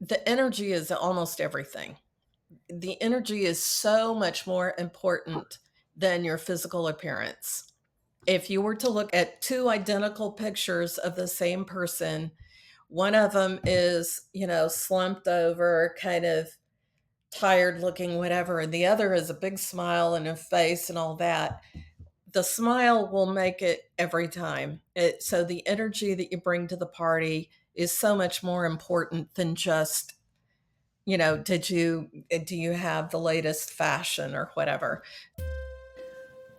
the energy is almost everything. The energy is so much more important than your physical appearance. If you were to look at two identical pictures of the same person, one of them is, slumped over, kind of tired looking, whatever, and the other is a big smile and a face and all that. The smile will make it every time. So the energy that you bring to the party is so much more important than just, do you have the latest fashion or whatever.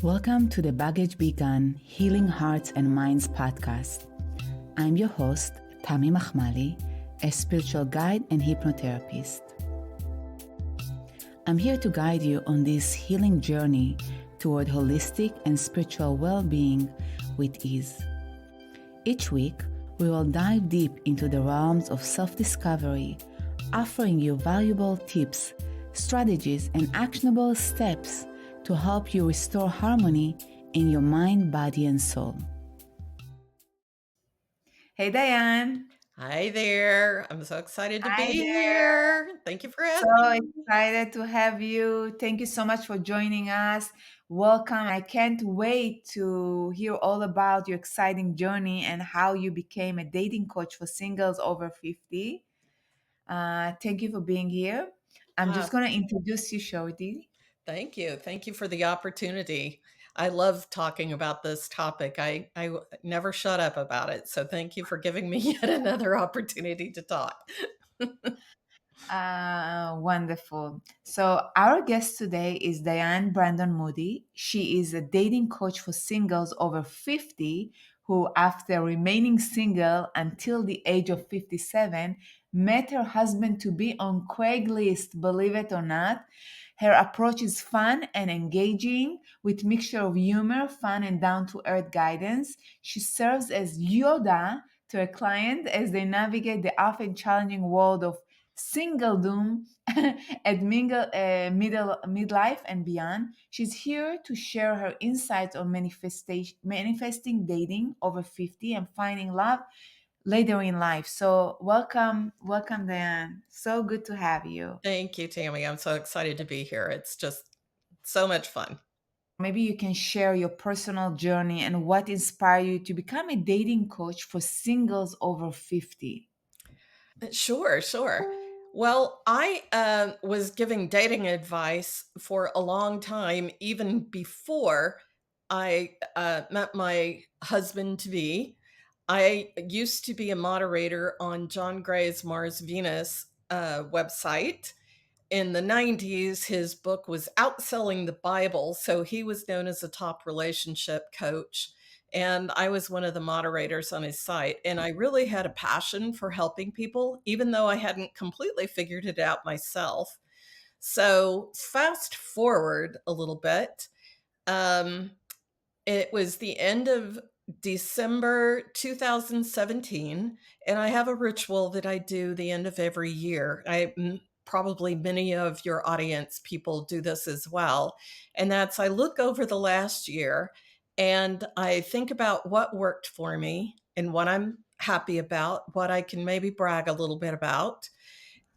Welcome to the Baggage Beacon Healing Hearts and Minds podcast. I'm your host, Tami Mahmali, a spiritual guide and hypnotherapist. I'm here to guide you on this healing journey toward holistic and spiritual well-being with ease. Each week, we will dive deep into the realms of self-discovery, offering you valuable tips, strategies, and actionable steps to help you restore harmony in your mind, body, and soul. Hey, Diane. Hi there. I'm so excited to be Hi there. here. Thank you for So asking me. excited to have you. Thank you so much for joining us. Welcome. I can't wait to hear all about your exciting journey and how you became a dating coach for singles over 50. Thank you for being here. I'm just Ah, going to introduce you shortly. Thank you. Thank you for the opportunity. I love talking about this topic. I never shut up about it. So thank you for giving me yet another opportunity to talk. Wonderful. So, our guest today is Diane Brandon Moody. She is a dating coach for singles over 50 who, after remaining single until the age of 57, met her husband to be on Craigslist, believe it or not. Her approach is fun and engaging with mixture of humor, fun, and down-to-earth guidance. She serves as Yoda to her client as they navigate the often challenging world of singledom at midlife and beyond. She's here to share her insights on manifesting dating over 50 and finding love later in life. So welcome, Diane. So good to have you. Thank you, Tammy. I'm so excited to be here. It's just so much fun. Maybe you can share your personal journey and what inspired you to become a dating coach for singles over 50. Sure, sure. Well, I was giving dating advice for a long time, even before I met my husband to be. I used to be a moderator on John Gray's Mars Venus website. In the 90s, his book was outselling the Bible, so he was known as a top relationship coach. And I was one of the moderators on his site. And I really had a passion for helping people, even though I hadn't completely figured it out myself. So, fast forward a little bit. Um, it was the end of December 2017, and I have a ritual that I do the end of every year. Probably many of your audience people do this as well. And that's I look over the last year and I think about what worked for me and what I'm happy about, what I can maybe brag a little bit about.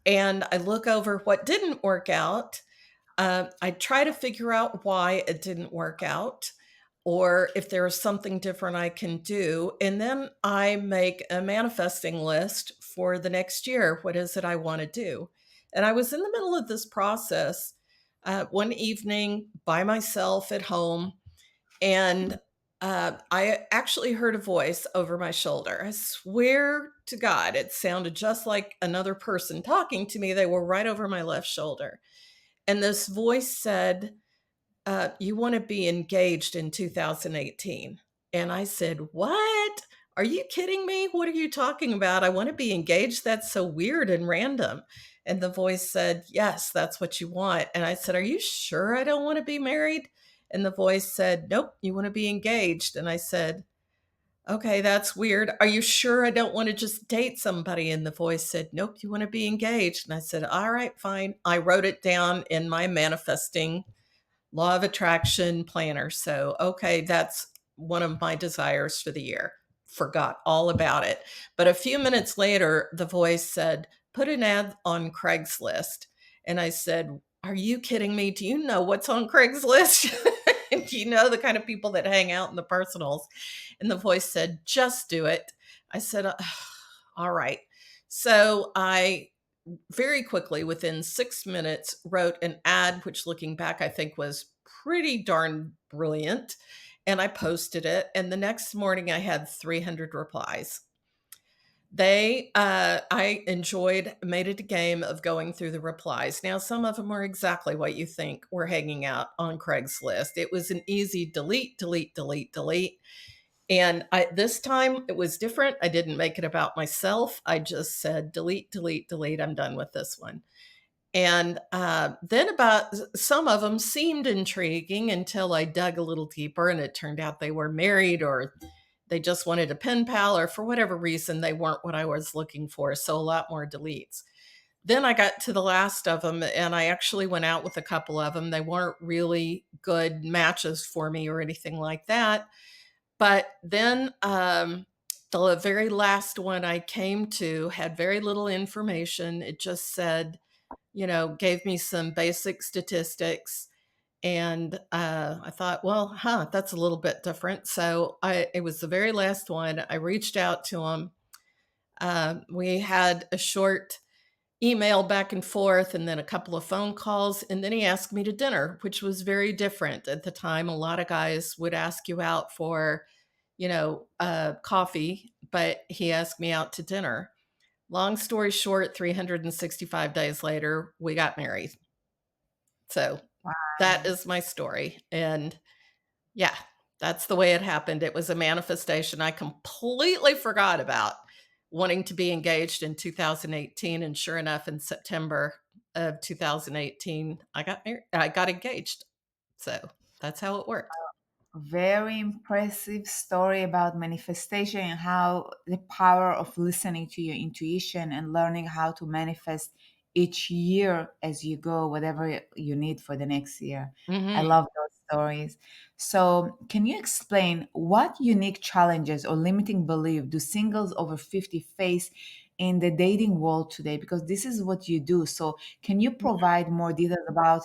And I look over what didn't work out. I try to figure out why it didn't work out or if there's something different I can do. And then I make a manifesting list for the next year. What is it I want to do? And I was in the middle of this process one evening by myself at home, and I actually heard a voice over my shoulder. I swear to God, it sounded just like another person talking to me. They were right over my left shoulder. And this voice said, you want to be engaged in 2018. And I said, what? Are you kidding me? What are you talking about? I want to be engaged. That's so weird and random. And the voice said, yes, that's what you want. And I said, are you sure I don't want to be married? And the voice said, nope, you want to be engaged. And I said, okay, that's weird. Are you sure I don't want to just date somebody? And the voice said, nope, you want to be engaged. And I said, all right, fine. I wrote it down in my manifesting law of attraction planner. So, okay, that's one of my desires for the year. Forgot all about it. But a few minutes later, the voice said, put an ad on Craigslist. And I said, "Are you kidding me? Do you know what's on Craigslist? Do you know the kind of people that hang out in the personals?" And the voice said, "Just do it." I said, "All right." So I very quickly, within 6 minutes, wrote an ad, which looking back, I think was pretty darn brilliant. And I posted it. And the next morning, I had 300 replies. I enjoyed, made it a game of going through the replies. Now, some of them were exactly what you think were hanging out on Craigslist. It was an easy delete, delete, delete, delete. And this time it was different. I didn't make it about myself. I just said, delete, delete, delete. I'm done with this one. And then about some of them seemed intriguing until I dug a little deeper, and it turned out they were married, or they just wanted a pen pal, or for whatever reason, they weren't what I was looking for. So a lot more deletes. Then I got to the last of them, and I actually went out with a couple of them. They weren't really good matches for me or anything like that. But then the very last one I came to had very little information. It just said, gave me some basic statistics. And I thought, well, that's a little bit different. So it was the very last one. I reached out to him. We had a short email back and forth, and then a couple of phone calls. And then he asked me to dinner, which was very different. At the time, a lot of guys would ask you out for, coffee, but he asked me out to dinner. Long story short, 365 days later, we got married. So that is my story. And yeah, that's the way it happened. It was a manifestation I completely forgot about wanting to be engaged in 2018. And sure enough, in September of 2018, I got married. I got engaged. So that's how it worked. Very impressive story about manifestation and how the power of listening to your intuition and learning how to manifest each year as you go, whatever you need for the next year. I Hmm. love those stories. So, can you explain what unique challenges or limiting belief do singles over 50 face in the dating world today? Because this is what you do. So, can you provide more details about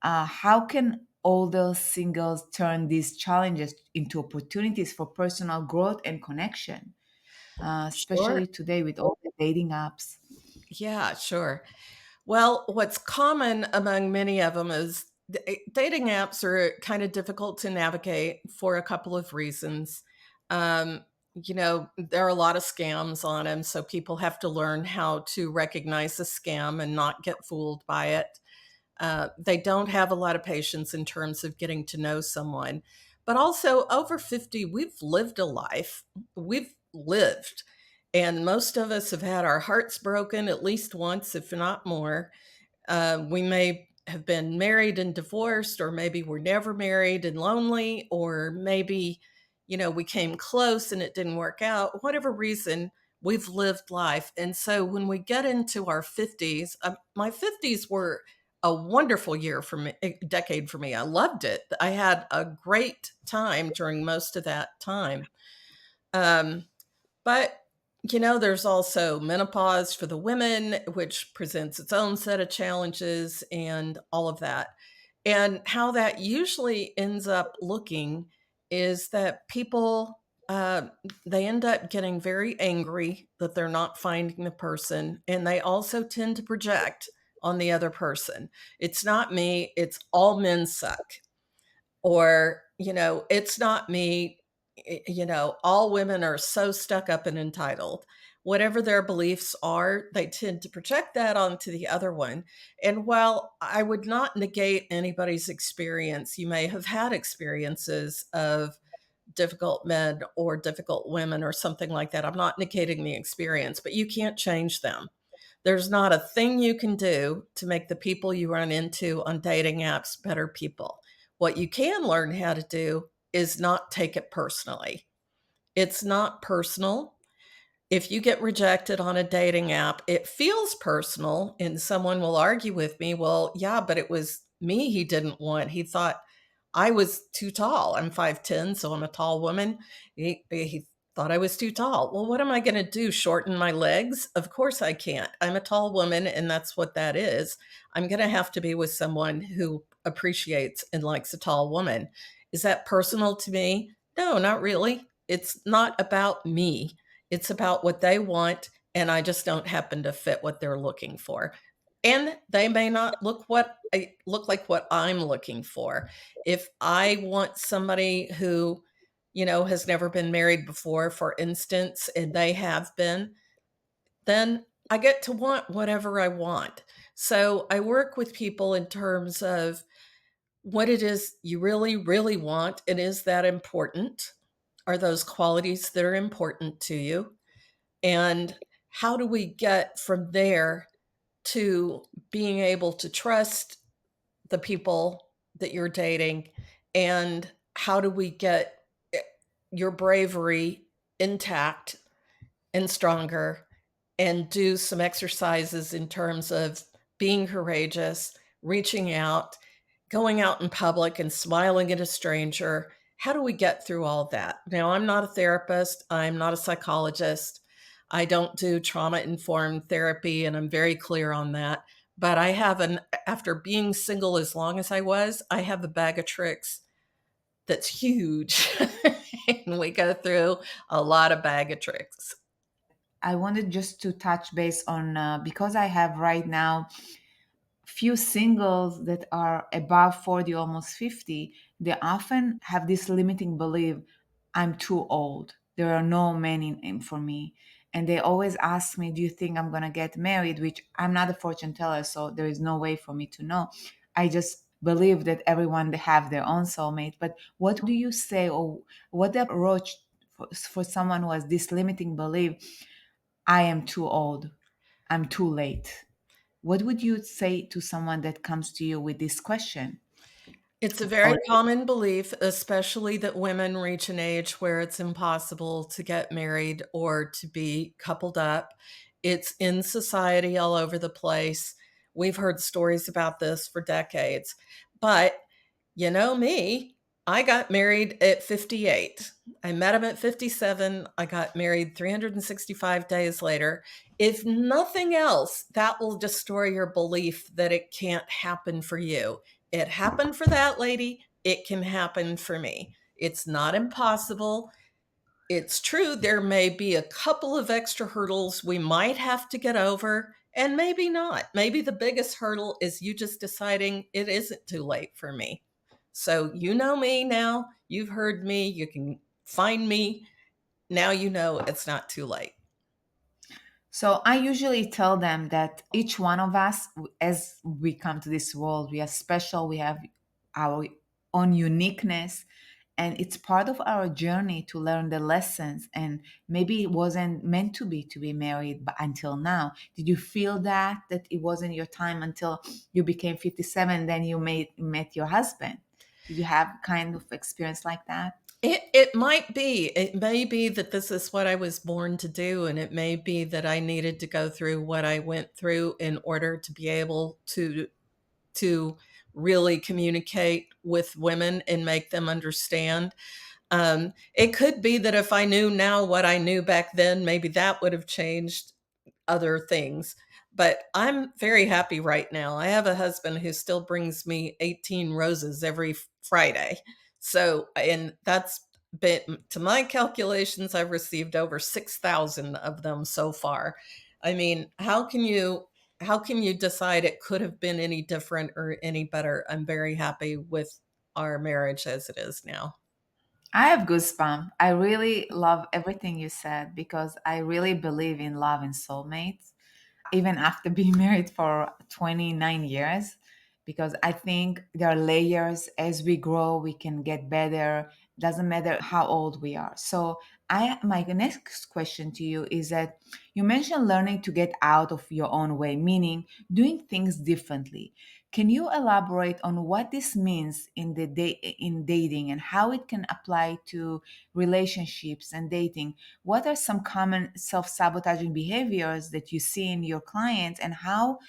how can older singles turn these challenges into opportunities for personal growth and connection, Sure. especially today with all the dating apps? Yeah, sure. Well, what's common among many of them is dating apps are kind of difficult to navigate for a couple of reasons. There are a lot of scams on them, so people have to learn how to recognize a scam and not get fooled by it. They don't have a lot of patience in terms of getting to know someone. But also, over 50, we've lived a life. We've lived. And most of us have had our hearts broken at least once, if not more. We may have been married and divorced, or maybe we're never married and lonely, or maybe, we came close and it didn't work out. Whatever reason, we've lived life. And so when we get into our 50s, my 50s were a wonderful year for me, a decade for me. I loved it. I had a great time during most of that time. Um, but, there's also menopause for the women, which presents its own set of challenges and all of that. And how that usually ends up looking is that people, they end up getting very angry that they're not finding the person. And they also tend to project on the other person. It's not me, it's all men suck, or it's not me, all women are so stuck up and entitled. Whatever their beliefs are, they tend to project that onto the other one. And while I would not negate anybody's experience, you may have had experiences of difficult men or difficult women or something like that. I'm not negating the experience, but you can't change them. There's not a thing you can do to make the people you run into on dating apps better people. What you can learn how to do is not take it personally. It's not personal. If you get rejected on a dating app, it feels personal, and someone will argue with me, well, yeah, but it was me he didn't want. He thought I was too tall. I'm 5'10", so I'm a tall woman. He thought I was too tall. Well, what am I going to do? Shorten my legs? Of course I can't. I'm a tall woman, and that's what that is. I'm going to have to be with someone who appreciates and likes a tall woman. Is that personal to me? No, not really. It's not about me. It's about what they want, and I just don't happen to fit what they're looking for. And they may not look like what I'm looking for. If I want somebody who has never been married before, for instance, and they have been, then I get to want whatever I want. So I work with people in terms of what it is you really, really want. And is that important? Are those qualities that are important to you? And how do we get from there to being able to trust the people that you're dating? And how do we get your bravery intact and stronger, and do some exercises in terms of being courageous, reaching out, going out in public and smiling at a stranger? How do we get through all that? Now, I'm not a therapist, I'm not a psychologist, I don't do trauma informed therapy, and I'm very clear on that. But after being single as long as I was, I have a bag of tricks that's huge. And we go through a lot of bag of tricks. I wanted just to touch base on because I have right now few singles that are above 40, almost 50. They often have this limiting belief, I'm too old. There are no men for me. And they always ask me, do you think I'm going to get married? Which I'm not a fortune teller, so there is no way for me to know. I just believe that everyone they have their own soulmate. But what do you say, or what the approach for someone who has this limiting belief, I am too old, I'm too late? What would you say to someone that comes to you with this question? It's a very Or common belief, especially that women reach an age where it's impossible to get married or to be coupled up. It's in society all over the place. We've heard stories about this for decades. But you know me, I got married at 58. I met him at 57. I got married 365 days later. If nothing else, that will destroy your belief that it can't happen for you. It happened for that lady. It can happen for me. It's not impossible. It's true, there may be a couple of extra hurdles we might have to get over, and maybe not. Maybe the biggest hurdle is you just deciding it isn't too late for me. So, you know me now. You've heard me. You can find me. Now you know it's not too late. so I usually tell them that each one of us, as we come to this world, we are special. We have our own uniqueness, and it's part of our journey to learn the lessons. And maybe it wasn't meant to be married, but until now, did you feel that it wasn't your time until you became 57? Then you met your husband. Did you have kind of experience like that? It might be. It may be that this is what I was born to do, and it may be that I needed to go through what I went through in order to be able to really communicate with women and make them understand. It could be that if I knew now what I knew back then, maybe that would have changed other things. But I'm very happy right now. I have a husband who still brings me 18 roses every Friday. So, and that's been, to my calculations, I've received over 6,000 of them so far. I mean, how can you decide it could have been any different or any better? I'm very happy with our marriage as it is now. I have goosebumps. I really love everything you said because I really believe in love and soulmates, even after being married for 29 years, because I think there are layers. As we grow, we can get better. Doesn't matter how old we are. So I my next question to you is that you mentioned learning to get out of your own way, meaning doing things differently. Can you elaborate on what this means in in dating and how it can apply to relationships and dating? What are some common self-sabotaging behaviors that you see in your clients, and how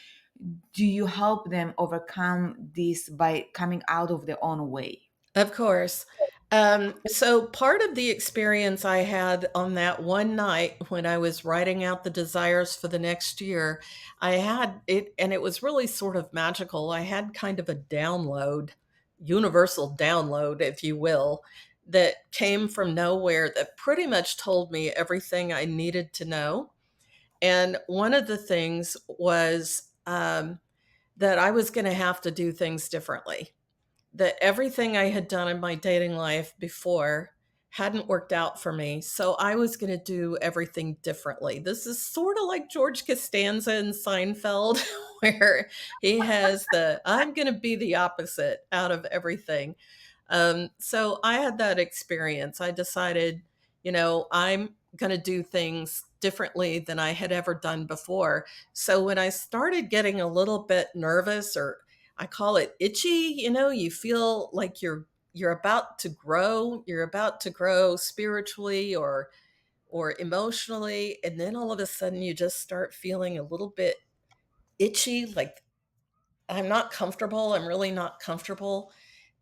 do you help them overcome this by coming out of their own way? Of course. So part of the experience I had on that one night when I was writing out the desires for the next year, I had it, and it was really sort of magical. I had kind of a download, universal download, if you will, that came from nowhere that pretty much told me everything I needed to know. And one of the things was that I was going to have to do things differently, that everything I had done in my dating life before hadn't worked out for me. So I was going to do everything differently. This is sort of like George Costanza in Seinfeld, where he has the I'm going to be the opposite out of everything. So I had that experience. I decided, I'm going to do things differently than I had ever done before. So when I started getting a little bit nervous, or I call it itchy, you feel like you're about to grow, you're about to grow spiritually or emotionally, and then all of a sudden you just start feeling a little bit itchy, like I'm not comfortable. I'm really not comfortable.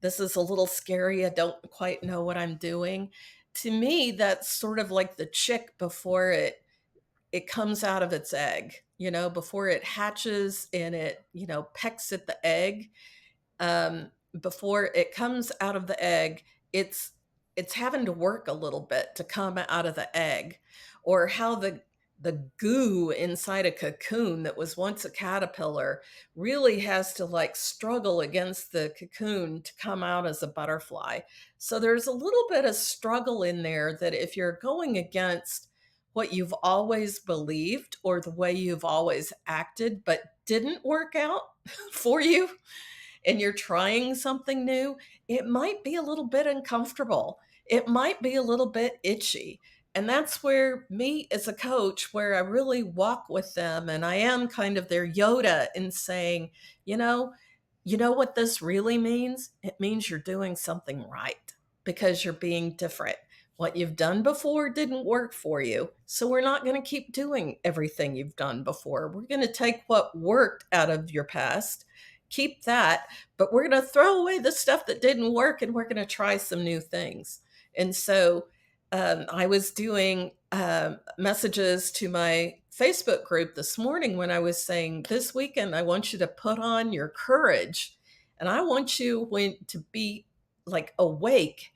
This is a little scary. I don't quite know what I'm doing. To me, that's sort of like the chick before it comes out of its egg, before it hatches and it, pecks at the egg. Before it comes out of the egg, it's it's having to work a little bit to come out of the egg, or how the goo inside a cocoon that was once a caterpillar really has to like struggle against the cocoon to come out as a butterfly. So there's a little bit of struggle in there, that if you're going against what you've always believed or the way you've always acted but didn't work out for you, and you're trying something new, it might be a little bit uncomfortable. It might be a little bit itchy. And that's where me as a coach, where I really walk with them and I am kind of their Yoda in saying, you know, you know what this really means? It means you're doing something right because you're being different. What you've done before didn't work for you. So we're not going to keep doing everything you've done before. We're going to take what worked out of your past, keep that, but we're going to throw away the stuff that didn't work and we're going to try some new things. And so I was doing messages to my Facebook group this morning when I was saying, this weekend, I want you to put on your courage. And I want you to be like awake,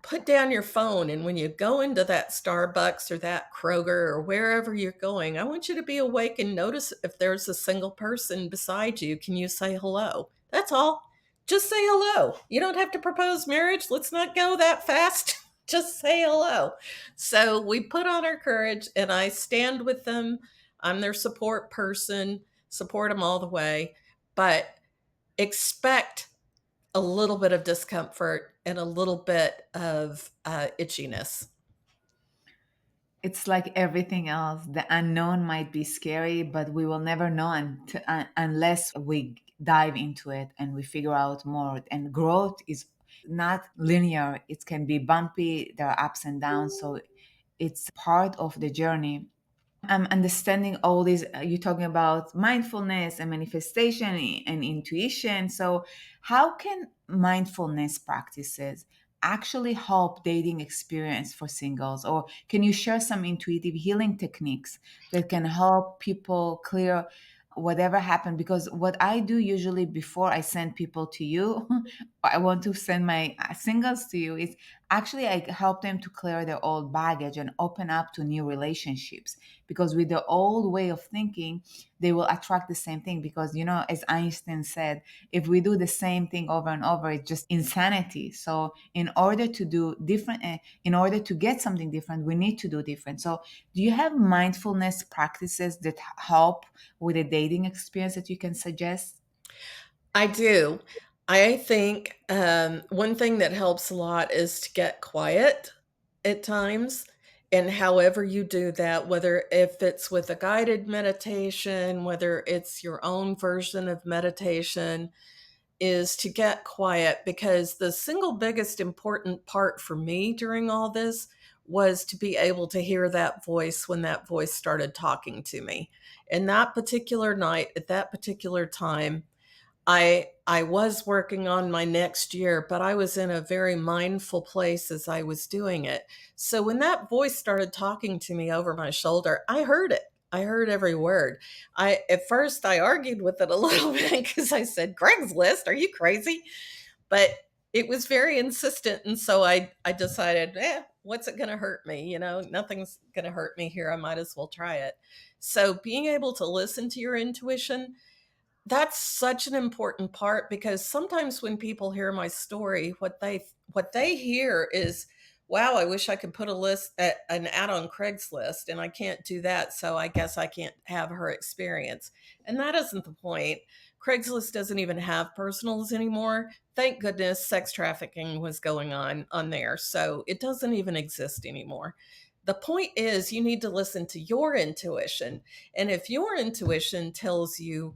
put down your phone, and when you go into that Starbucks or that Kroger or wherever you're going, I want you to be awake and notice if there's a single person beside you. Can you say hello? That's all. Just say hello. You don't have to propose marriage. Let's not go that fast. Just say hello. So we put on our courage and I stand with them. I'm their support person, support them all the way, but expect a little bit of discomfort and a little bit of itchiness. It's like everything else. The unknown might be scary, but we will never know unless we dive into it and we figure out more. And growth is not linear, it can be bumpy, there are ups and downs. So it's part of the journey. I'm understanding all these. You're talking about mindfulness and manifestation and intuition. So, how can mindfulness practices actually help dating experience for singles? Or can you share some intuitive healing techniques that can help people clear whatever happened? Because what I do usually before I send people to you, I want to send my singles to you, is actually I help them to clear their old baggage and open up to new relationships, because with the old way of thinking they will attract the same thing, because as Einstein said, if we do the same thing over and over, it's just insanity. So in order to do different, in order to get something different, we need to do different. So do you have mindfulness practices that help with a dating experience that you can suggest? I do. I think one thing that helps a lot is to get quiet at times. And however you do that, whether if it's with a guided meditation, whether it's your own version of meditation, is to get quiet, because the single biggest important part for me during all this was to be able to hear that voice when that voice started talking to me. And that particular night, at that particular time, I was working on my next year, but I was in a very mindful place as I was doing it. So when that voice started talking to me over my shoulder, I heard it. I heard every word. I At first I argued with it a little bit because I said, "Craigslist, are you crazy?" But it was very insistent, and so I decided, what's it going to hurt me? Nothing's going to hurt me here. I might as well try it. So being able to listen to your intuition, that's such an important part, because sometimes when people hear my story, what they hear is, "Wow, I wish I could put an ad on Craigslist, and I can't do that, so I guess I can't have her experience." And that isn't the point. Craigslist doesn't even have personals anymore. Thank goodness sex trafficking was going on there, so it doesn't even exist anymore. The point is, you need to listen to your intuition. And if your intuition tells you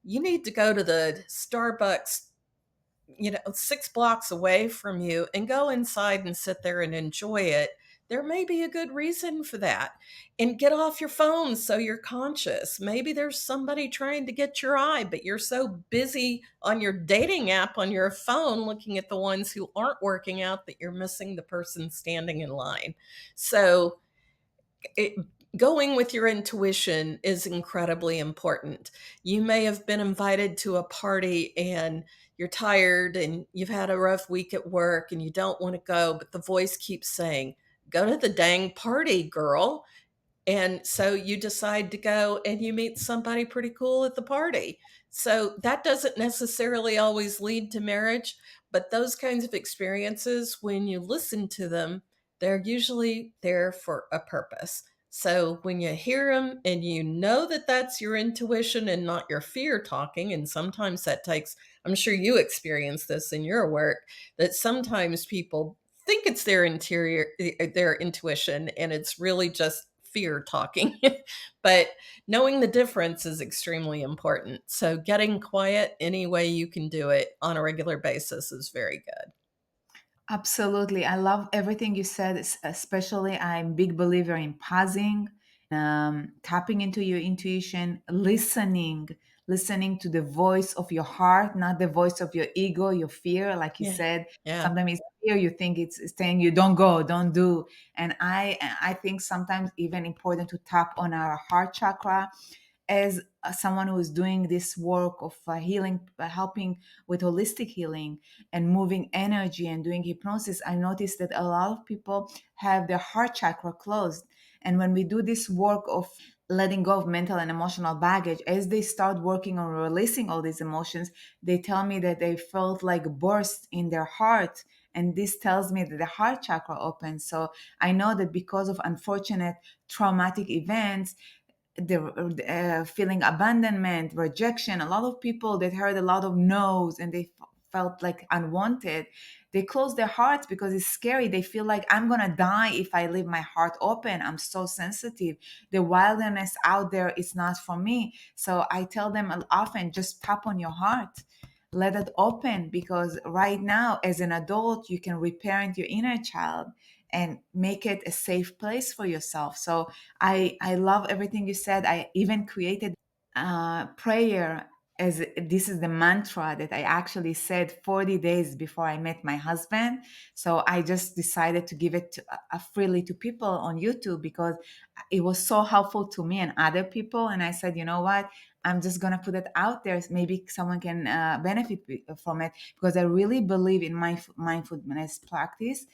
you need to go to the Starbucks, 6 blocks away from you, and go inside and sit there and enjoy it, there may be a good reason for that. And get off your phone so you're conscious. Maybe there's somebody trying to get your eye, but you're so busy on your dating app on your phone looking at the ones who aren't working out that you're missing the person standing in line. So, it, going with your intuition is incredibly important. You may have been invited to a party and you're tired and you've had a rough week at work and you don't want to go, but the voice keeps saying, "Go to the dang party, girl." And so you decide to go and you meet somebody pretty cool at the party. So that doesn't necessarily always lead to marriage, but those kinds of experiences, when you listen to them, they're usually there for a purpose. So when you hear them and you know that that's your intuition and not your fear talking, and sometimes that takes, I'm sure you experience this in your work, that sometimes people think it's their intuition, and it's really just fear talking. But knowing the difference is extremely important. So getting quiet any way you can do it on a regular basis is very good. Absolutely. I love everything you said, especially I'm big believer in pausing, tapping into your intuition, listening to the voice of your heart, not the voice of your ego, your fear. Like you Yeah. said, Yeah. sometimes it's fear, you think it's saying you don't go, don't do. And I think sometimes even important to tap on our heart chakra as someone who is doing this work of healing, helping with holistic healing and moving energy and doing hypnosis. I noticed that a lot of people have their heart chakra closed. And when we do this work of letting go of mental and emotional baggage, as they start working on releasing all these emotions, they tell me that they felt like burst in their heart. And this tells me that the heart chakra opens. So I know that because of unfortunate traumatic events, the feeling abandonment, rejection. A lot of people that heard a lot of no's and they felt like unwanted. They close their hearts because it's scary. They feel like I'm gonna die if I leave my heart open. I'm so sensitive. The wilderness out there is not for me. So I tell them often, just tap on your heart. Let it open because right now, as an adult, you can reparent your inner child and make it a safe place for yourself. So I love everything you said. I even created prayer as this is the mantra that I actually said 40 days before I met my husband. So I just decided to give it freely to people on YouTube because it was so helpful to me and other people. And I said, you know what? I'm just gonna put it out there. Maybe someone can benefit from it because I really believe in my mindfulness practice.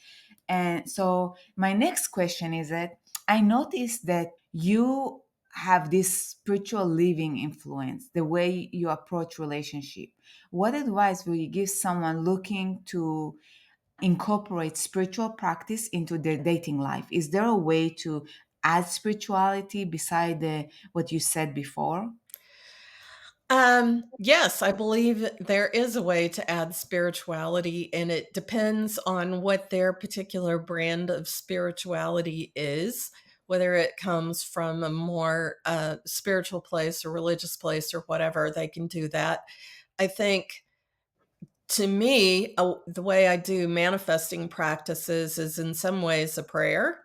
And so my next question is that I noticed that you have this spiritual living influence, the way you approach relationship. What advice will you give someone looking to incorporate spiritual practice into their dating life? Is there a way to add spirituality beside what you said before? Yes, I believe there is a way to add spirituality, and it depends on what their particular brand of spirituality is, whether it comes from a more spiritual place or religious place or whatever, they can do that. I think, to me, the way I do manifesting practices is in some ways a prayer.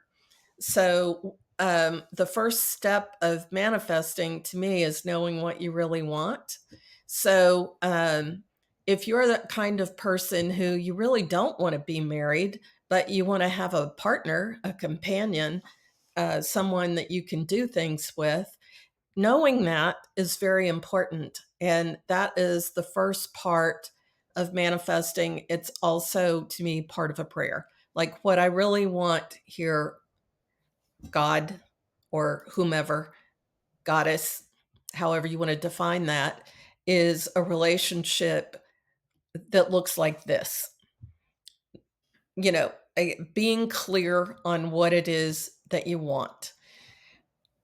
So, the first step of manifesting to me is knowing what you really want. So, if you're the kind of person who you really don't want to be married, but you want to have a partner, a companion, someone that you can do things with, knowing that is very important. And that is the first part of manifesting. It's also, to me, part of a prayer. Like what I really want here, God or whomever, goddess, however you want to define that, is a relationship that looks like this. Being clear on what it is that you want.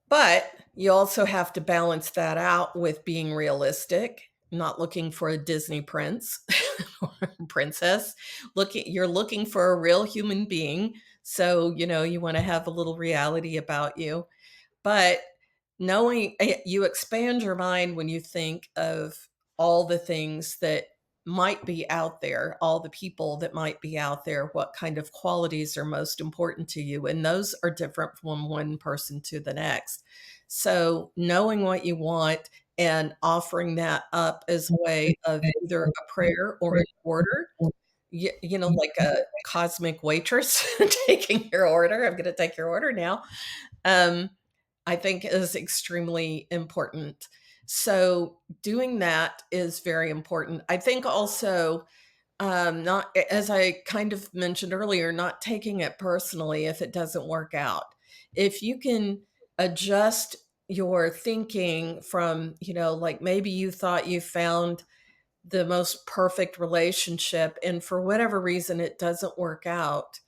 But you also have to balance that out with being realistic, not looking for a Disney prince or princess. You're looking for a real human being. So, you want to have a little reality about you. But knowing you expand your mind when you think of all the things that might be out there, all the people that might be out there, what kind of qualities are most important to you. And those are different from one person to the next. So, knowing what you want and offering that up as a way of either a prayer or an order, like a cosmic waitress taking your order. I'm going to take your order now. Um, I think is extremely important. So doing that is very important. I think also, not, as I kind of mentioned earlier, not taking it personally if it doesn't work out. If you can adjust your thinking from, like maybe you thought you found the most perfect relationship and for whatever reason it doesn't work out,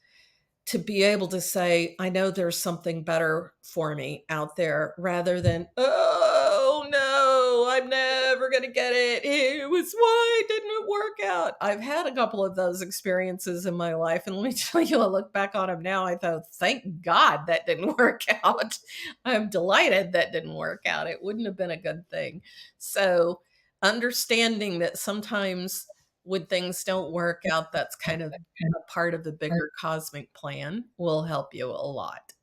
to be able to say, I know there's something better for me out there rather than, oh no, I'm never going to get it. It was why didn't it work out? I've had a couple of those experiences in my life. And let me tell you, I look back on them now. I thought, thank God that didn't work out. I'm delighted that didn't work out. It wouldn't have been a good thing. So, understanding that sometimes when things don't work out, that's kind of a part of the bigger cosmic plan will help you a lot.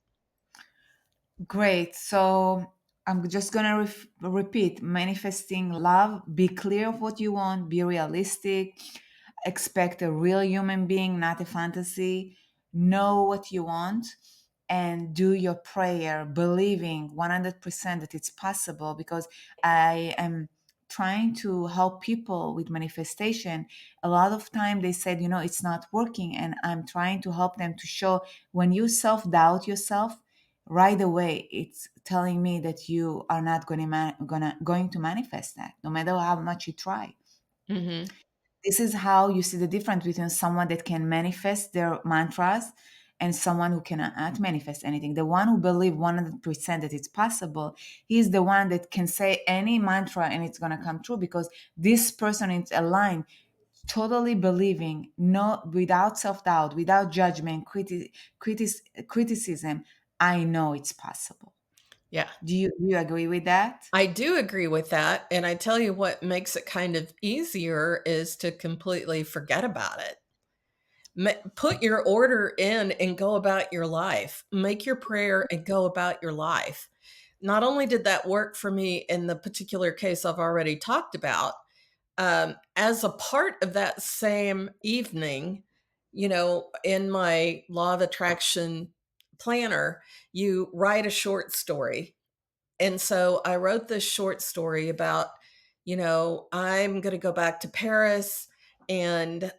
Great. So I'm just going to repeat manifesting love. Be clear of what you want, be realistic, expect a real human being, not a fantasy. Know what you want and do your prayer, believing 100% that it's possible because I am trying to help people with manifestation. A lot of time they said, it's not working, and I'm trying to help them to show when you self-doubt yourself, right away it's telling me that you are not going to manifest that no matter how much you try. Mhm. This is how you see the difference between someone that can manifest their mantras and someone who cannot manifest anything. The one who believes 100% that it's possible, he's the one that can say any mantra and it's going to come true because this person is aligned, totally believing, no, without self-doubt, without judgment, criticism. I know it's possible. Yeah. Do you agree with that? I do agree with that, and I tell you what makes it kind of easier is to completely forget about it. Put your order in and go about your life. Make your prayer and go about your life. Not only did that work for me in the particular case I've already talked about, as a part of that same evening, in my law of attraction planner, you write a short story. And so I wrote this short story about, I'm going to go back to Paris and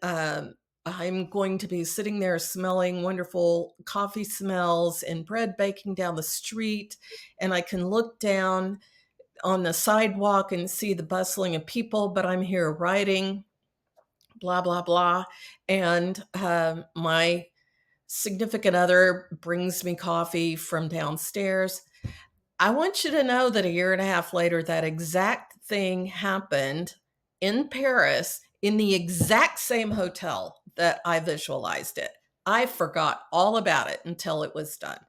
I'm going to be sitting there smelling wonderful coffee smells and bread baking down the street. And I can look down on the sidewalk and see the bustling of people, but I'm here writing, blah, blah, blah. And my significant other brings me coffee from downstairs. I want you to know that a year and a half later, that exact thing happened in Paris in the exact same hotel that I visualized it. I forgot all about it until it was done.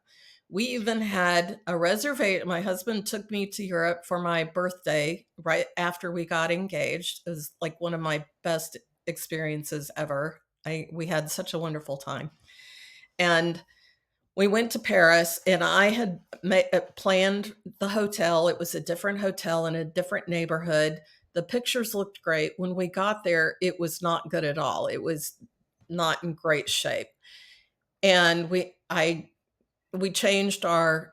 We even had a reservation. My husband took me to Europe for my birthday right after we got engaged. It was like one of my best experiences ever. We had such a wonderful time. And we went to Paris, and I had planned the hotel. It was a different hotel in a different neighborhood. The pictures looked great. When we got there, it was not good at all. It was not in great shape. And we changed our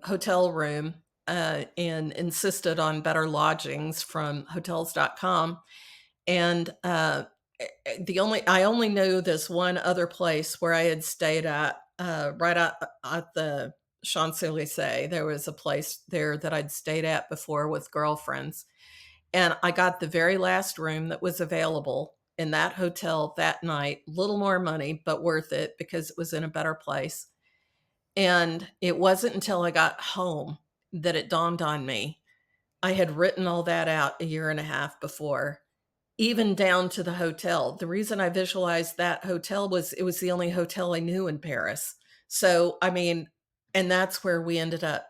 hotel room and insisted on better lodgings from hotels.com. And the only I only knew this one other place where I had stayed right at the Champs Elysees. There was a place there that I'd stayed at before with girlfriends, and I got the very last room that was available in that hotel that night. Little more money, but worth it because it was in a better place. And it wasn't until I got home that it dawned on me. I had written all that out a year and a half before, even down to the hotel. The reason I visualized that hotel was it was the only hotel I knew in Paris. So, I mean, and that's where we ended up,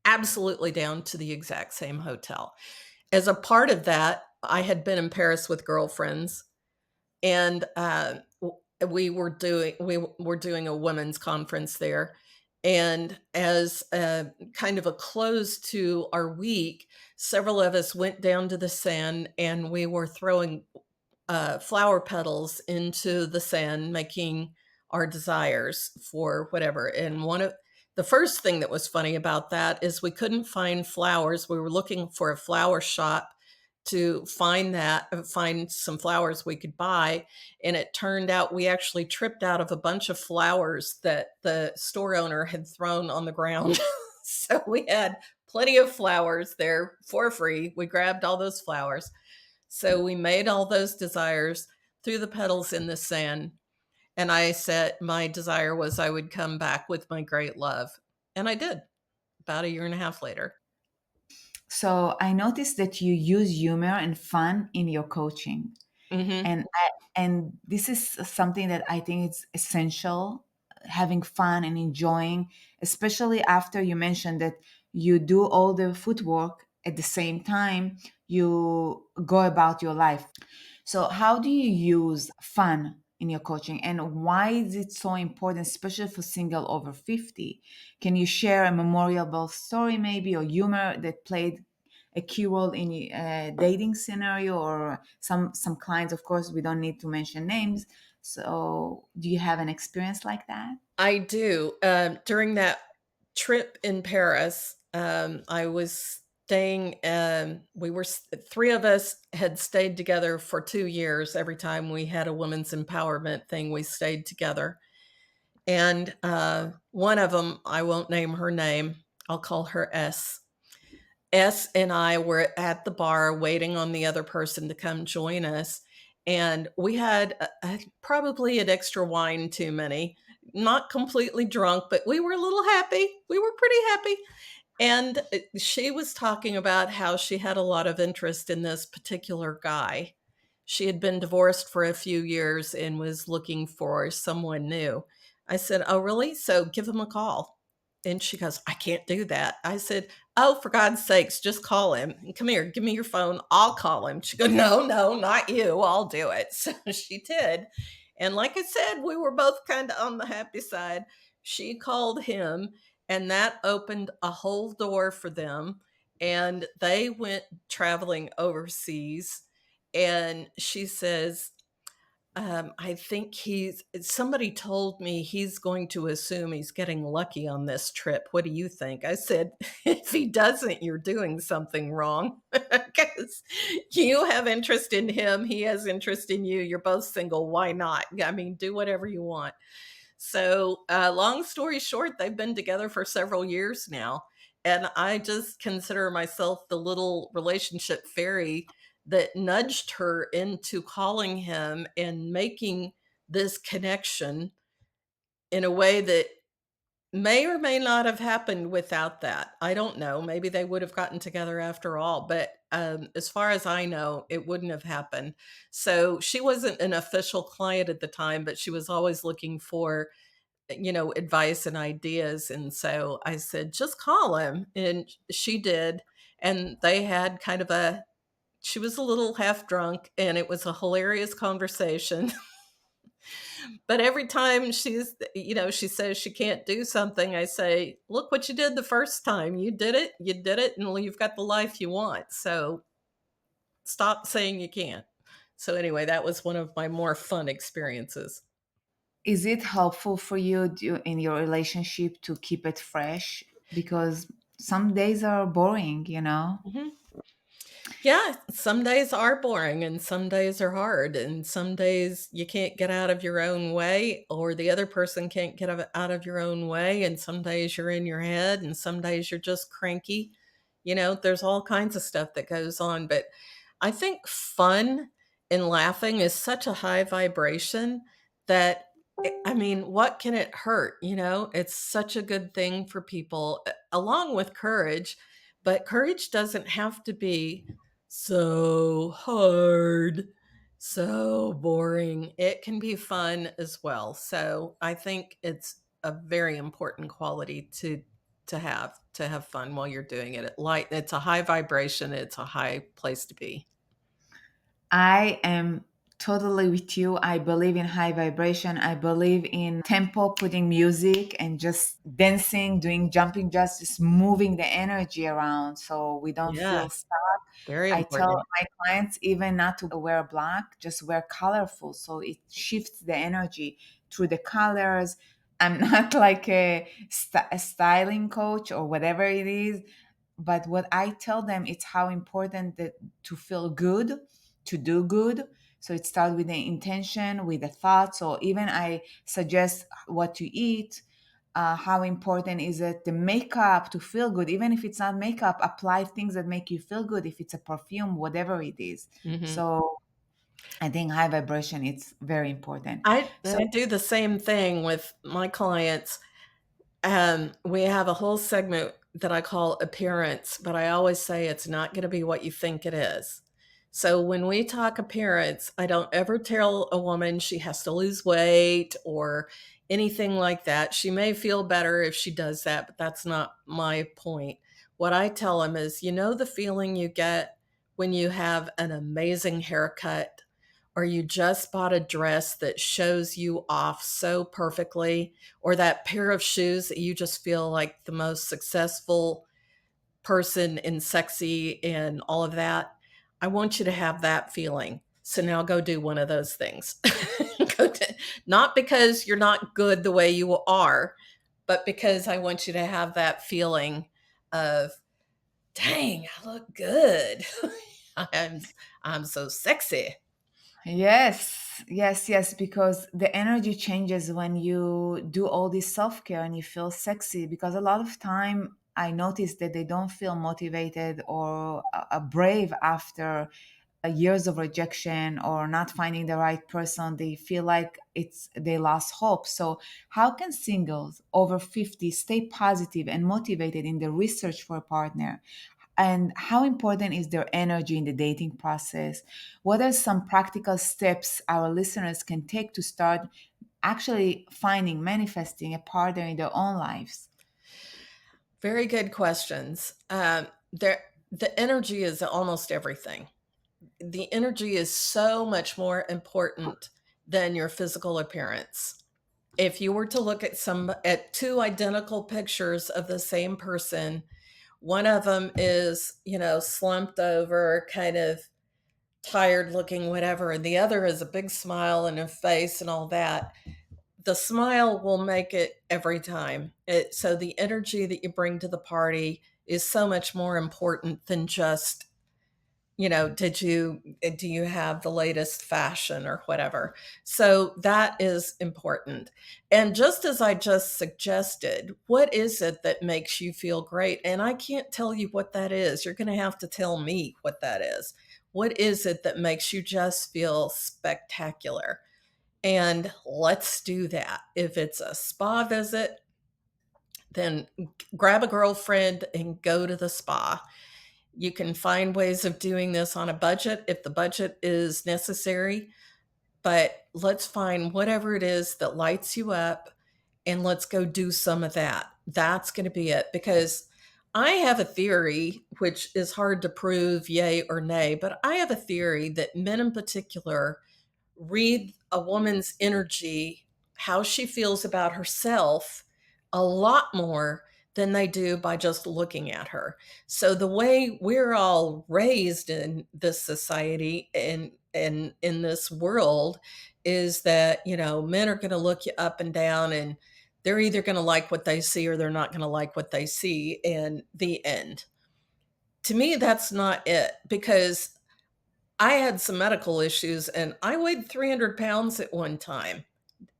absolutely down to the exact same hotel. As a part of that, I had been in Paris with girlfriends, and we were doing a women's conference there. And as kind of a close to our week, several of us went down to the Seine, and we were throwing flower petals into the sand, making our desires for whatever. And one of the first thing that was funny about that is we couldn't find flowers. We were looking for a flower shop to find some flowers we could buy. And it turned out we actually tripped out of a bunch of flowers that the store owner had thrown on the ground. So we had plenty of flowers there for free. We grabbed all those flowers. So we made all those desires, threw the petals in the sand, and I said my desire was I would come back with my great love. And I did about a year and a half later. So I noticed that you use humor and fun in your coaching. Hmm. And this is something that I think is essential, having fun and enjoying, especially after you mentioned that you do all the footwork at the same time you go about your life. So how do you use fun in your coaching, and why is it so important, especially for single over 50? Can you share a memorable story maybe, or humor that played a key role in a dating scenario, or some clients? Of course, we don't need to mention names. So do you have an experience like that? I do. During that trip in Paris, I was staying, three of us had stayed together for 2 years. Every time we had a women's empowerment thing, we stayed together. And one of them, I won't name her name, I'll call her S. S and I were at the bar waiting on the other person to come join us. And we had probably an extra wine too many, not completely drunk, but we were a little happy. We were pretty happy. And she was talking about how she had a lot of interest in this particular guy. She had been divorced for a few years and was looking for someone new. I said, "Oh, really? So give him a call." And she goes, "I can't do that." I said, "Oh, for God's sakes, just call him. Come here, give me your phone. I'll call him." She goes, "No, no, not you. I'll do it." So she did. And like I said, we were both kind of on the happy side. She called him, and that opened a whole door for them. And they went traveling overseas. And she says, I think somebody told me he's going to assume he's getting lucky on this trip. What do you think? I said, if he doesn't, you're doing something wrong because you have interest in him. He has interest in you. You're both single. Why not? I mean, do whatever you want. So, long story short, they've been together for several years now. And I just consider myself the little relationship fairy that nudged her into calling him and making this connection in a way that may or may not have happened without that. I don't know. Maybe they would have gotten together after all. But as far as I know, it wouldn't have happened. So she wasn't an official client at the time, but she was always looking for advice and ideas. And so I said, just call him. And she did. And they had she was a little half drunk, and it was a hilarious conversation. But every time she says she can't do something, I say, look what you did the first time. You did it, and you've got the life you want. So stop saying you can't. So anyway, that was one of my more fun experiences. Is it helpful for you in your relationship to keep it fresh? Because some days are boring, you know? Mhm. Yeah, some days are boring and some days are hard, and some days you can't get out of your own way, or the other person can't get out of your own way, and some days you're in your head, and some days you're just cranky. There's all kinds of stuff that goes on, but I think fun and laughing is such a high vibration that I mean, what can it hurt? It's such a good thing for people, along with courage, but courage doesn't have to be so hard, so boring. It can be fun as well. So I think it's a very important quality to have fun while you're doing it. It's a high vibration, it's a high place to be. I am totally with you. I believe in high vibration. I believe in tempo, putting music and just dancing, doing jumping, just moving the energy around so we don't Yeah, feel stuck. very I tell important. my clients even not to wear black, just wear colorful so it shifts the energy through the colors. I'm not like a styling coach or whatever it is, but what I tell them it's how important that to feel good, to do good. So it starts with the intention, with the thoughts, or even I suggest what to eat. How important is it the makeup to feel good? Even if it's not makeup, apply things that make you feel good. If it's a perfume, whatever it is. Mhm. So I think high vibration it's very important. So I do the same thing with my clients. We have a whole segment that I call appearance, but I always say it's not going to be what you think it is. So when we talk appearance, I don't ever tell a woman she has to lose weight or anything like that. She may feel better if she does that, but that's not my point. What I tell them is, the feeling you get when you have an amazing haircut or you just bought a dress that shows you off so perfectly, or that pair of shoes that you just feel like the most successful person and sexy and all of that. I want you to have that feeling. So now go do one of those things. Not because you're not good the way you are, but because I want you to have that feeling of, dang, I look good. I'm I'm so sexy. yes, yes, yes, because the energy changes when you do all this self-care and you feel sexy. Because a lot of time I notice that they don't feel motivated or brave after years of rejection or not finding the right person. They feel like it's they lost hope. So how can singles over 50 stay positive and motivated in the research for a partner? And how important is their energy in the dating process? What are some practical steps our listeners can take to start actually finding, manifesting a partner in their own lives? Very good questions. The energy is almost everything. The energy is so much more important than your physical appearance. If you were to look at two identical pictures of the same person, one of them is, slumped over, kind of tired looking, whatever, and the other is a big smile and a face and all that. The smile will make it every time. So the energy that you bring to the party is so much more important than just, do you have the latest fashion or whatever. So that is important. And just as I just suggested, what is it that makes you feel great? And I can't tell you what that is. You're going to have to tell me what that is. What is it that makes you just feel spectacular? And let's do that. If it's a spa visit, then grab a girlfriend and go to the spa. You can find ways of doing this on a budget if the budget is necessary, but let's find whatever it is that lights you up and let's go do some of that. That's going to be it, because I have a theory, which is hard to prove yay or nay, but I have a theory that men in particular read a woman's energy, how she feels about herself, a lot more than they do by just looking at her. So the way we're all raised in this society and in this world is that, men are going to look you up and down, and they're either going to like what they see or they're not going to like what they see, and the end. To me, that's not it, because I had some medical issues and I weighed 300 pounds at one time.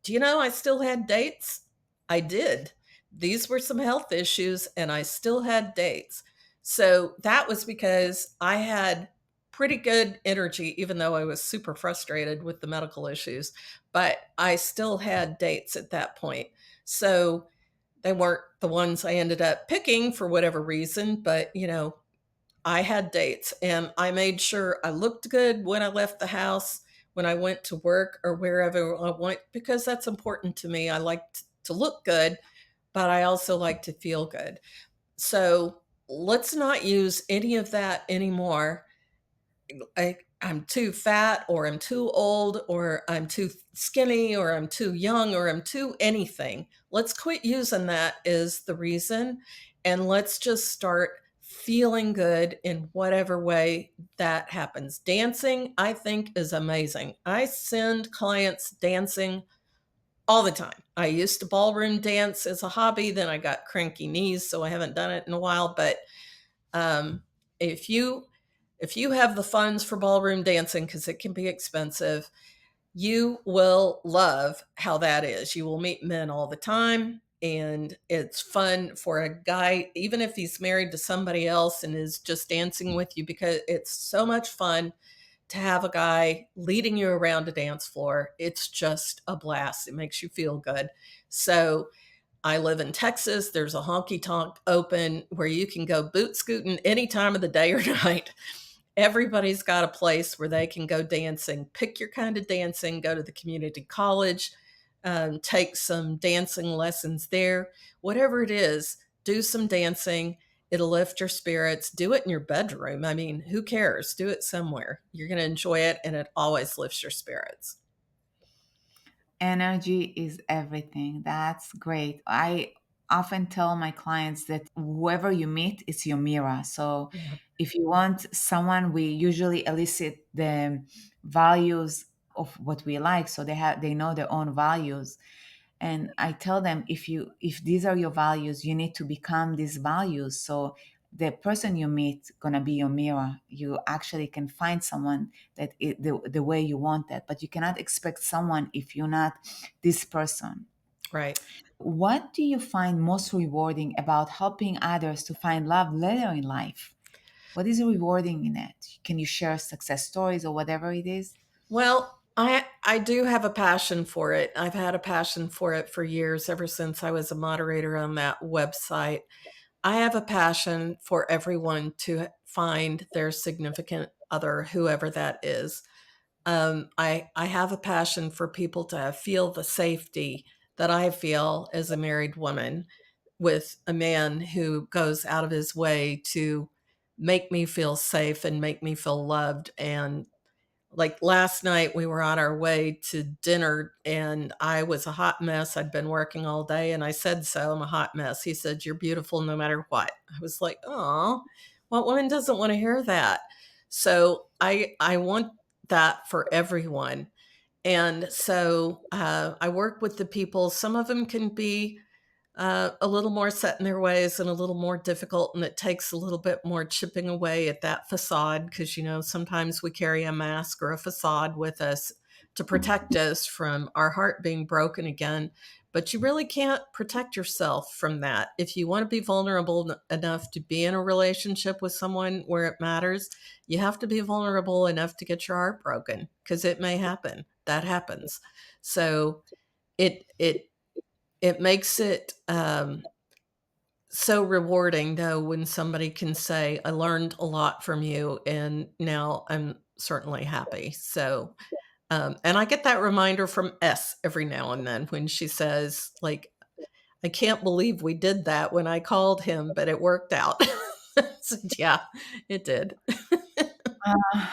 Do you know I still had dates? I did. These were some health issues and I still had dates. So that was because I had pretty good energy, even though I was super frustrated with the medical issues, but I still had dates at that point. So they weren't the ones I ended up picking for whatever reason, but I had dates and I made sure I looked good when I left the house, when I went to work or wherever I went, because that's important to me. I like to look good, but I also like to feel good. So let's not use any of that anymore. I'm too fat, or I'm too old, or I'm too skinny, or I'm too young, or I'm too anything. Let's quit using that as the reason, and let's just start feeling good in whatever way that happens. Dancing, I think, is amazing. I send clients dancing all the time. I used to ballroom dance as a hobby, then I got cranky knees, so I haven't done it in a while, but um, if you have the funds for ballroom dancing, because it can be expensive, you will love how that is. You will meet men all the time, and it's fun for a guy, even if he's married to somebody else and is just dancing with you, because it's so much fun to have a guy leading you around a dance floor. It's just a blast. It makes you feel good. So I live in Texas. There's a honky tonk open where you can go boot scooting any time of the day or night. Everybody's got a place where they can go dancing. Pick your kind of dancing, go to the community college, take some dancing lessons there. Whatever it is, do some dancing. It'll lift your spirits. Do it in your bedroom. I mean, who cares? Do it somewhere. You're going to enjoy it, and it always lifts your spirits. Energy is everything. That's great. I often tell my clients that whoever you meet is your mirror. So Yeah. if you want someone, we usually elicit the values of what we like. So they know their own values. And I tell them, if these are your values, you need to become these values. So the person you meet gonna be your mirror. You actually can find someone the way you want that, but you cannot expect someone if you're not this person. Right. What do you find most rewarding about helping others to find love later in life? What is rewarding in it? Can you share success stories or whatever it is? Well, I do have a passion for it. I've had a passion for it for years, ever since I was a moderator on that website. I have a passion for everyone to find their significant other, whoever that is. I have a passion for people to feel the safety that I feel as a married woman with a man who goes out of his way to make me feel safe and make me feel loved. And like last night, we were on our way to dinner and I was a hot mess. I'd been working all day and I said so. I'm a hot mess. He said, "You're beautiful no matter what." I was like, "Oh, what woman doesn't want to hear that?" So I want that for everyone. And so I work with the people. Some of them can be a little more set in their ways and a little more difficult. And it takes a little bit more chipping away at that facade, because, sometimes we carry a mask or a facade with us to protect us from our heart being broken again. But you really can't protect yourself from that. If you want to be vulnerable enough to be in a relationship with someone where it matters, you have to be vulnerable enough to get your heart broken, because it may happen. That happens. So it it makes it so rewarding, though, when somebody can say, "I learned a lot from you, and now I'm certainly happy." So, and I get that reminder from S every now and then when she says, like, "I can't believe we did that when I called him, but it worked out." So, yeah, it did.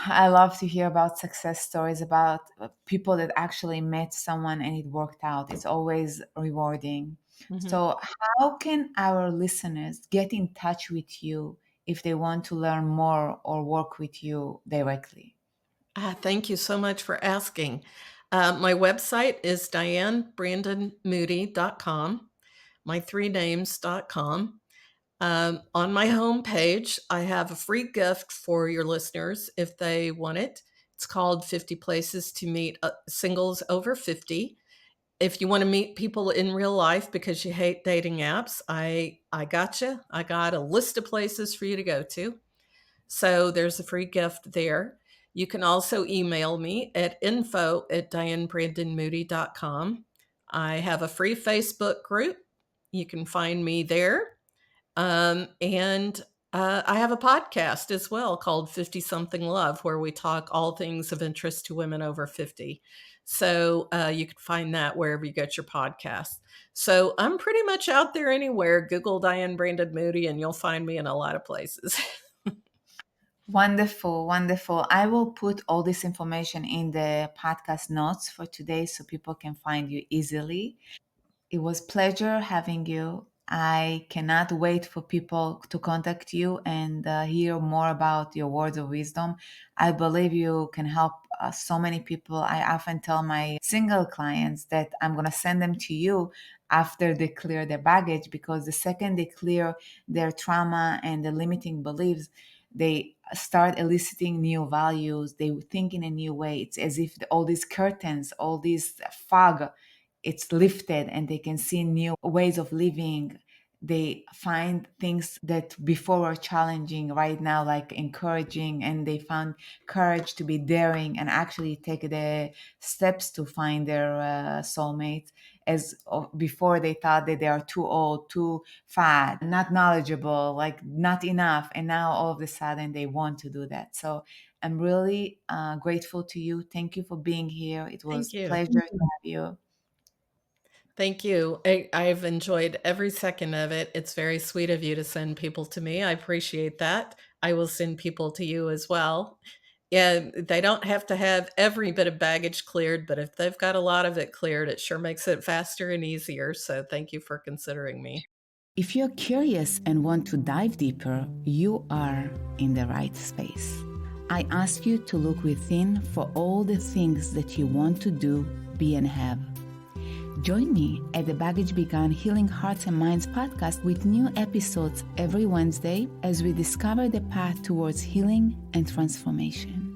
I love to hear about success stories about people that actually met someone and it worked out. It's always rewarding. Mhm. So, how can our listeners get in touch with you if they want to learn more or work with you directly? Thank you so much for asking. My website is dianebrandonmoody.com, my three names.com. On my homepage, I have a free gift for your listeners if they want it. It's called 50 Places to Meet Singles Over 50. If you want to meet people in real life because you hate dating apps, I got you. I got a list of places for you to go to. So there's a free gift there. You can also email me at info@dianebrandonmoody.com. I have a free Facebook group. You can find me there. And I have a podcast as well called 50 Something Love, where we talk all things of interest to women over 50. So you can find that wherever you get your podcast. So I'm pretty much out there anywhere. Google Diane Brandon Moody, and you'll find me in a lot of places. Wonderful, wonderful. I will put all this information in the podcast notes for today so people can find you easily. It was pleasure having you. I cannot wait for people to contact you and hear more about your words of wisdom. I believe you can help so many people. I often tell my single clients that I'm going to send them to you after they clear their baggage, because the second they clear their trauma and the limiting beliefs, they start eliciting new values. They think in a new way. It's as if all these curtains, all this fog, it's lifted and they can see new ways of living. They find things that before were challenging right now like encouraging, and they found courage to be daring and actually take the steps to find their soulmate, as before they thought that they are too old, too fat, not knowledgeable, like not enough, and now all of a sudden they want to do that. So I'm really grateful to you. Thank you for being here. It Thank was you. pleasure to have you. Thank you. I've enjoyed every second of it. It's very sweet of you to send people to me. I appreciate that. I will send people to you as well. Yeah, they don't have to have every bit of baggage cleared, but if they've got a lot of it cleared, it sure makes it faster and easier. So thank you for considering me. If you're curious and want to dive deeper, you are in the right space. I ask you to look within for all the things that you want to do, be, and have. Join me at the Baggage Begun Healing Hearts and Minds podcast with new episodes every Wednesday as we discover the path towards healing and transformation.